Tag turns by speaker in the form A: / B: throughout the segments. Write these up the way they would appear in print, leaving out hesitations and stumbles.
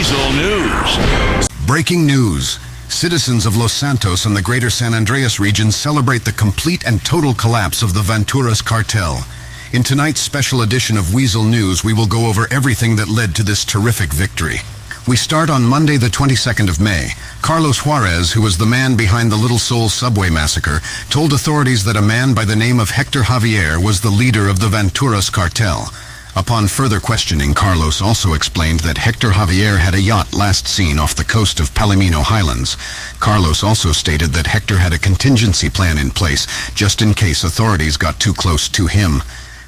A: Weazel News.
B: Breaking news. Citizens of Los Santos and the greater San Andreas region celebrate the complete and total collapse of the Vanturas Cartel. In tonight's special edition of Weazel News, we will go over everything that led to this terrific victory. We start on Monday the 22nd of May. Carlos Juarez, who was the man behind the Little Seoul subway massacre, told authorities that a man by the name of Hector Javier was the leader of the Vanturas Cartel. Upon further questioning, Carlos also explained that Hector Javier had a yacht last seen off the coast of Palomino Highlands. Carlos also stated that Hector had a contingency plan in place, just in case authorities got too close to him.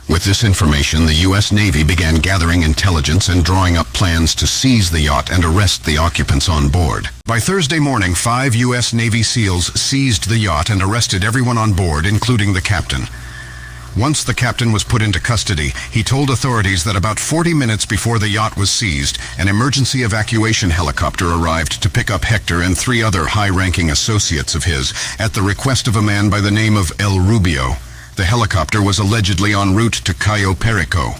B: With this information, the U.S. Navy began gathering intelligence and drawing up plans to seize the yacht and arrest the occupants on board. By Thursday morning, 5 U.S. Navy SEALs seized the yacht and arrested everyone on board, including the captain. Once the captain was put into custody, he told authorities that about 40 minutes before the yacht was seized, an emergency evacuation helicopter arrived to pick up Hector and 3 other high-ranking associates of his at the request of a man by the name of El Rubio. The helicopter was allegedly en route to Cayo Perico.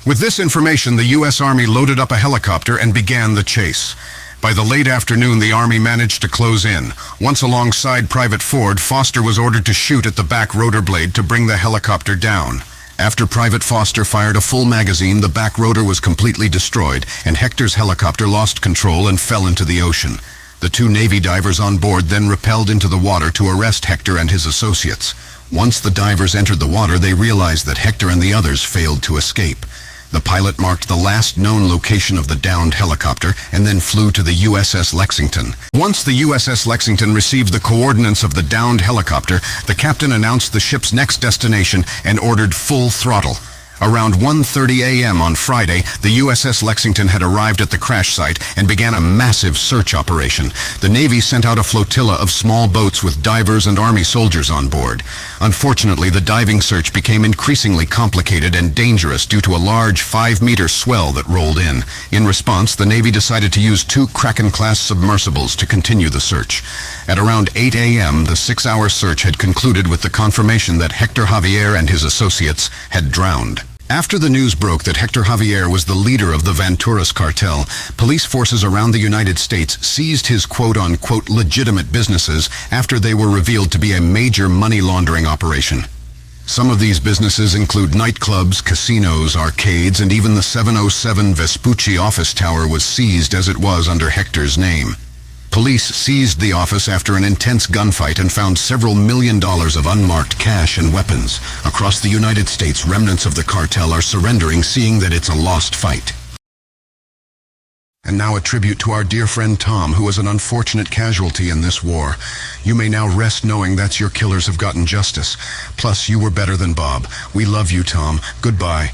B: With this information, the U.S. Army loaded up a helicopter and began the chase. By the late afternoon, the Army managed to close in. Once alongside Private Ford, Foster was ordered to shoot at the back rotor blade to bring the helicopter down. After Private Foster fired a full magazine, the back rotor was completely destroyed, and Hector's helicopter lost control and fell into the ocean. The 2 Navy divers on board then rappelled into the water to arrest Hector and his associates. Once the divers entered the water, they realized that Hector and the others failed to escape. The pilot marked the last known location of the downed helicopter and then flew to the USS Lexington. Once the USS Lexington received the coordinates of the downed helicopter, the captain announced the ship's next destination and ordered full throttle. Around 1:30 a.m. on Friday, the USS Lexington had arrived at the crash site and began a massive search operation. The Navy sent out a flotilla of small boats with divers and Army soldiers on board. Unfortunately, the diving search became increasingly complicated and dangerous due to a large 5-meter swell that rolled in. In response, the Navy decided to use 2 Kraken-class submersibles to continue the search. At around 8 a.m., the 6-hour search had concluded with the confirmation that Hector Javier and his associates had drowned. After the news broke that Hector Javier was the leader of the Vanturas Cartel, police forces around the United States seized his quote-unquote legitimate businesses after they were revealed to be a major money laundering operation. Some of these businesses include nightclubs, casinos, arcades, and even the 707 Vespucci office tower was seized as it was under Hector's name. Police seized the office after an intense gunfight and found several $1 million of unmarked cash and weapons. Across the United States, remnants of the cartel are surrendering, seeing that it's a lost fight. And now a tribute to our dear friend Tom, who was an unfortunate casualty in this war. You may now rest knowing that your killers have gotten justice. Plus, you were better than Bob. We love you, Tom. Goodbye.